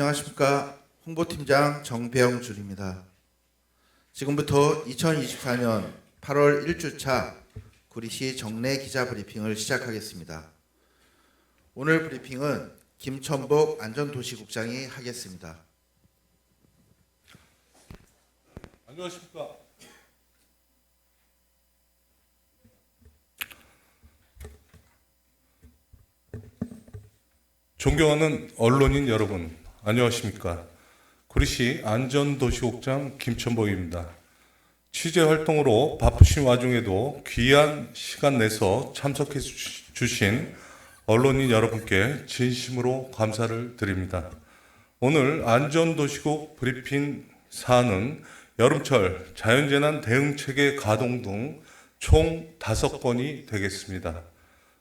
안녕하십니까. 홍보팀장 정배영준입니다. 지금부터 2024년 8월 1주차 구리시 정례 기자 브리핑을 시작하겠습니다. 오늘 브리핑은 김천복 안전도시국장이 하겠습니다. 안녕하십니까. 존경하는 언론인 여러분, 안녕하십니까. 구리시 안전도시국장 김천복입니다. 취재 활동으로 바쁘신 와중에도 귀한 시간 내서 참석해 주신 언론인 여러분께 진심으로 감사를 드립니다. 오늘 안전도시국 브리핑 사안은 여름철 자연재난 대응체계 가동 등 총 5건이 되겠습니다.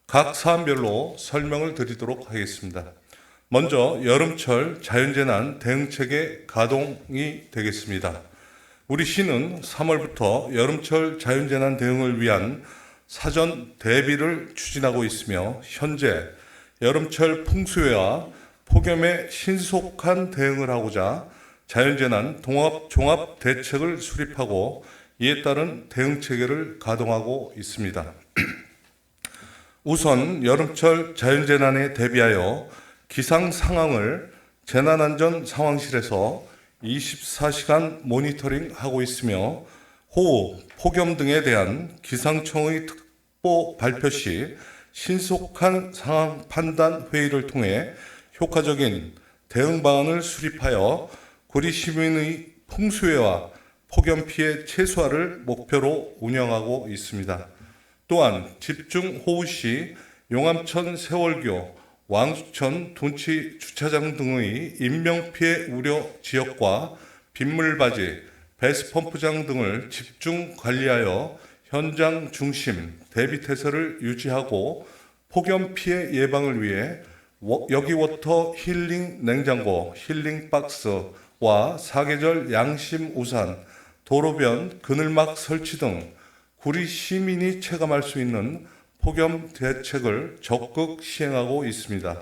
각 사안별로 설명을 드리도록 하겠습니다. 먼저 여름철 자연재난 대응체계 가동이 되겠습니다. 우리 시는 3월부터 여름철 자연재난 대응을 위한 사전 대비를 추진하고 있으며 현재 여름철 풍수해와 폭염에 신속한 대응을 하고자 자연재난 종합 대책을 수립하고 이에 따른 대응체계를 가동하고 있습니다. 우선 여름철 자연재난에 대비하여 기상 상황을 재난안전상황실에서 24시간 모니터링하고 있으며 호우, 폭염 등에 대한 기상청의 특보 발표 시 신속한 상황 판단 회의를 통해 효과적인 대응 방안을 수립하여 구리 시민의 풍수해와 폭염 피해 최소화를 목표로 운영하고 있습니다. 또한 집중 호우 시 용암천 세월교, 왕수천 둔치 주차장 등의 인명피해 우려 지역과 빗물바지, 배수펌프장 등을 집중 관리하여 현장 중심 대비태세를 유지하고 폭염 피해 예방을 위해 여기워터 힐링 냉장고, 힐링 박스와 사계절 양심 우산, 도로변 그늘막 설치 등 구리 시민이 체감할 수 있는 폭염 대책을 적극 시행하고 있습니다.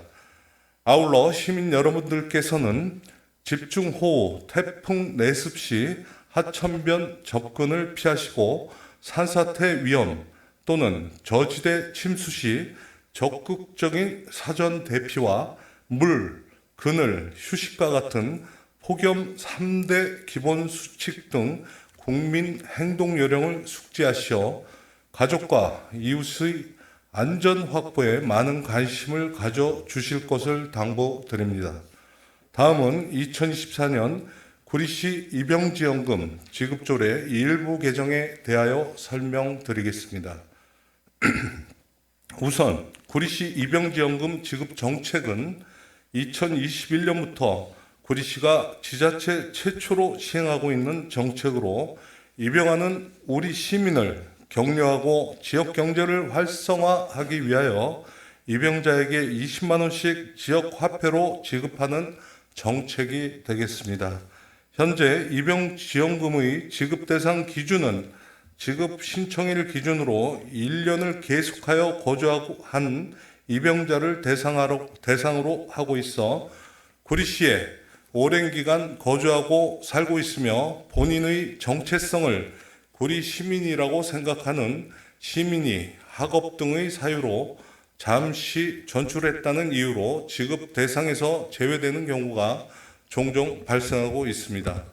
아울러 시민 여러분들께서는 집중호우, 태풍 내습 시 하천변 접근을 피하시고 산사태 위험 또는 저지대 침수 시 적극적인 사전 대피와 물, 그늘, 휴식과 같은 폭염 3대 기본 수칙 등 국민 행동 요령을 숙지하시어 가족과 이웃의 안전 확보에 많은 관심을 가져주실 것을 당부드립니다. 다음은 2024년 구리시 입영지원금 지급조례 일부 개정에 대하여 설명드리겠습니다. 우선 구리시 입영지원금 지급 정책은 2021년부터 구리시가 지자체 최초로 시행하고 있는 정책으로 입영하는 우리 시민을 격려하고 지역 경제를 활성화하기 위하여 입영자에게 20만 원씩 지역 화폐로 지급하는 정책이 되겠습니다. 현재 입영지원금의 지급 대상 기준은 지급 신청일 기준으로 1년을 계속하여 거주하고 한 입영자를 대상으로 하고 있어 구리시에 오랜 기간 거주하고 살고 있으며 본인의 정체성을 구리 시민이라고 생각하는 시민이 학업 등의 사유로 잠시 전출했다는 이유로 지급 대상에서 제외되는 경우가 종종 발생하고 있습니다.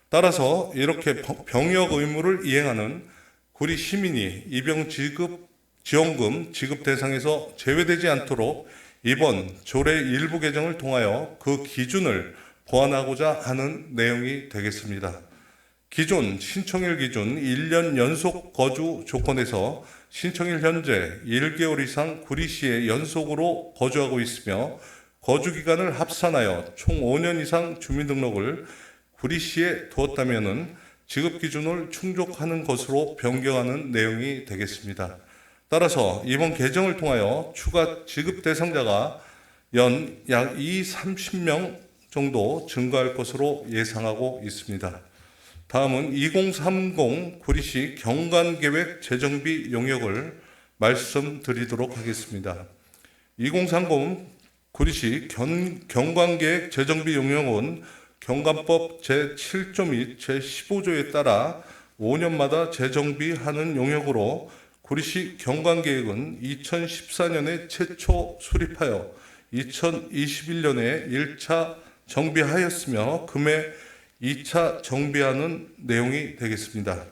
따라서 이렇게 병역 의무를 이행하는 구리 시민이 입영 지원금 지급 대상에서 제외되지 않도록 이번 조례 일부 개정을 통하여 그 기준을 보완하고자 하는 내용이 되겠습니다. 기존 신청일 기준 1년 연속 거주 조건에서 신청일 현재 1개월 이상 구리시에 연속으로 거주하고 있으며 거주 기간을 합산하여 총 5년 이상 주민등록을 구리시에 두었다면 지급 기준을 충족하는 것으로 변경하는 내용이 되겠습니다. 따라서 이번 개정을 통하여 추가 지급 대상자가 연 약 30명 정도 증가할 것으로 예상하고 있습니다. 다음은 2030 구리시 경관계획 재정비 용역을 말씀드리도록 하겠습니다. 2030 구리시 경관계획 재정비 용역은 경관법 제7조 및 제15조에 따라 5년마다 재정비하는 용역으로 구리시 경관계획은 2014년에 최초 수립하여 2021년에 1차 정비하였으며 금해 2차 정비하는 내용이 되겠습니다.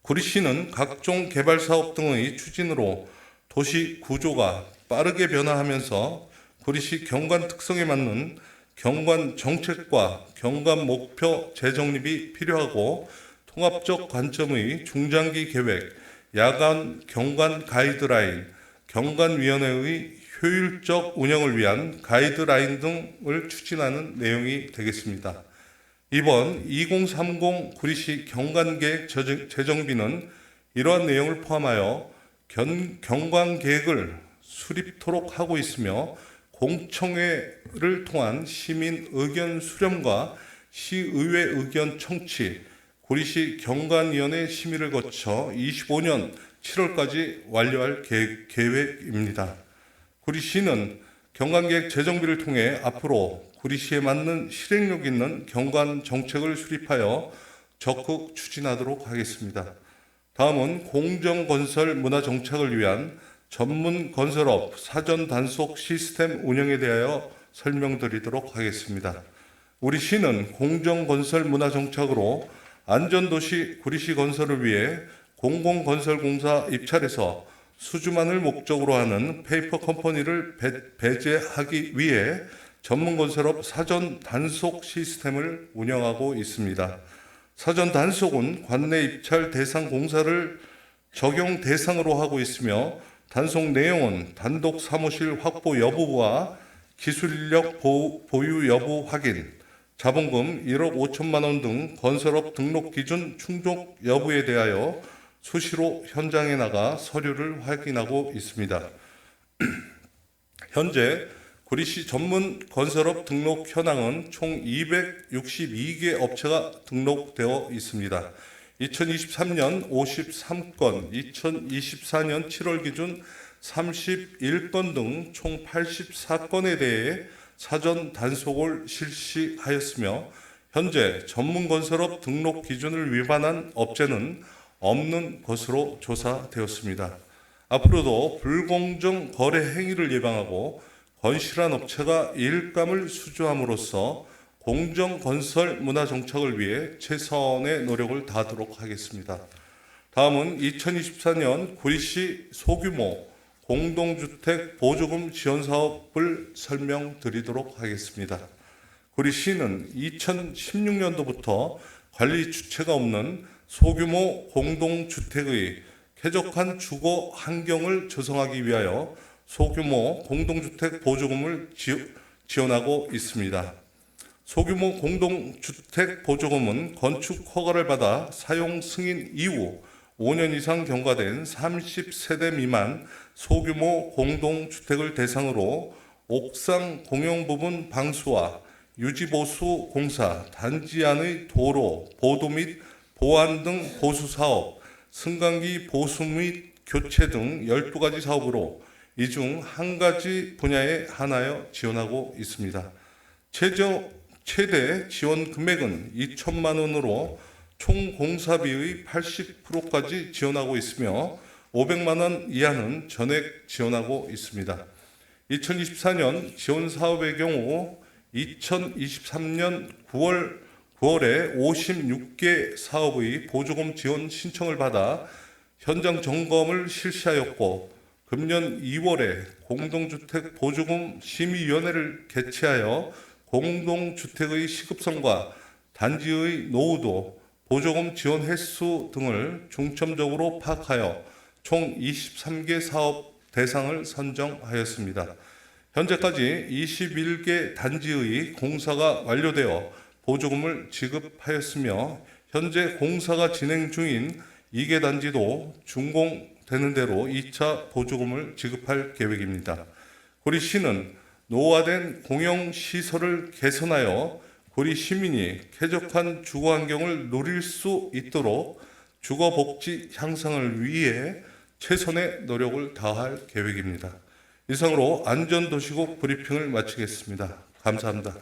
구리시는 각종 개발 사업 등의 추진으로 도시 구조가 빠르게 변화하면서 구리시 경관 특성에 맞는 경관 정책과 경관 목표 재정립이 필요하고 통합적 관점의 중장기 계획, 야간 경관 가이드라인, 경관위원회의 효율적 운영을 위한 가이드라인 등을 추진하는 내용이 되겠습니다. 이번 2030 구리시 경관계획 재정비는 이러한 내용을 포함하여 경관계획을 수립토록 하고 있으며 공청회를 통한 시민 의견 수렴과 시의회 의견 청취, 구리시 경관위원회 심의를 거쳐 25년 7월까지 완료할 계획입니다. 구리시는 경관계획 재정비를 통해 앞으로 구리시에 맞는 실행력 있는 경관 정책을 수립하여 적극 추진하도록 하겠습니다. 다음은 공정건설 문화 정착을 위한 전문 건설업 사전 단속 시스템 운영에 대하여 설명드리도록 하겠습니다. 우리 시는 공정건설 문화 정착으로 안전도시 구리시 건설을 위해 공공건설공사 입찰에서 수주만을 목적으로 하는 페이퍼 컴퍼니를 배제하기 위해 전문건설업 사전 단속 시스템을 운영하고 있습니다. 사전 단속은 관내 입찰 대상 공사를 적용 대상으로 하고 있으며 단속 내용은 단독 사무실 확보 여부와 기술 인력 보유 여부 확인, 자본금 1억 5천만 원 등 건설업 등록 기준 충족 여부에 대하여 수시로 현장에 나가 서류를 확인하고 있습니다. 현재 구리시 전문 건설업 등록 현황은 총 262개 업체가 등록되어 있습니다. 2023년 53건, 2024년 7월 기준 31건 등 총 84건에 대해 사전 단속을 실시하였으며 현재 전문건설업 등록 기준을 위반한 업체는 없는 것으로 조사되었습니다. 앞으로도 불공정 거래 행위를 예방하고 건실한 업체가 일감을 수주함으로써 공정건설 문화 정착을 위해 최선의 노력을 다하도록 하겠습니다. 다음은 2024년 구리시 소규모 공동주택 보조금 지원 사업을 설명드리도록 하겠습니다. 구리시는 2016년도부터 관리 주체가 없는 소규모 공동주택의 쾌적한 주거 환경을 조성하기 위하여 소규모 공동주택 보조금을 지원하고 있습니다. 소규모 공동주택 보조금은 건축 허가를 받아 사용 승인 이후 5년 이상 경과된 30세대 미만 소규모 공동주택을 대상으로 옥상 공용 부분 방수와 유지보수 공사, 단지 안의 도로, 보도 및 보안 등 보수 사업, 승강기 보수 및 교체 등 12가지 사업으로 이 중 한 가지 분야에 한하여 지원하고 있습니다. 최대 지원 금액은 2천만 원으로 총 공사비의 80%까지 지원하고 있으며 500만 원 이하는 전액 지원하고 있습니다. 2024년 지원 사업의 경우 2023년 9월에 56개 사업의 보조금 지원 신청을 받아 현장 점검을 실시하였고 금년 2월에 공동주택 보조금 심의위원회를 개최하여 공동주택의 시급성과 단지의 노후도, 보조금 지원 횟수 등을 중점적으로 파악하여 총 23개 사업 대상을 선정하였습니다. 현재까지 21개 단지의 공사가 완료되어 보조금을 지급하였으며 현재 공사가 진행 중인 2개 단지도 준공되는 대로 2차 보조금을 지급할 계획입니다. 구리시는 노후화된 공영시설을 개선하여 구리 시민이 쾌적한 주거 환경을 누릴 수 있도록 주거 복지 향상을 위해 최선의 노력을 다할 계획입니다. 이상으로 안전도시국 브리핑을 마치겠습니다. 감사합니다.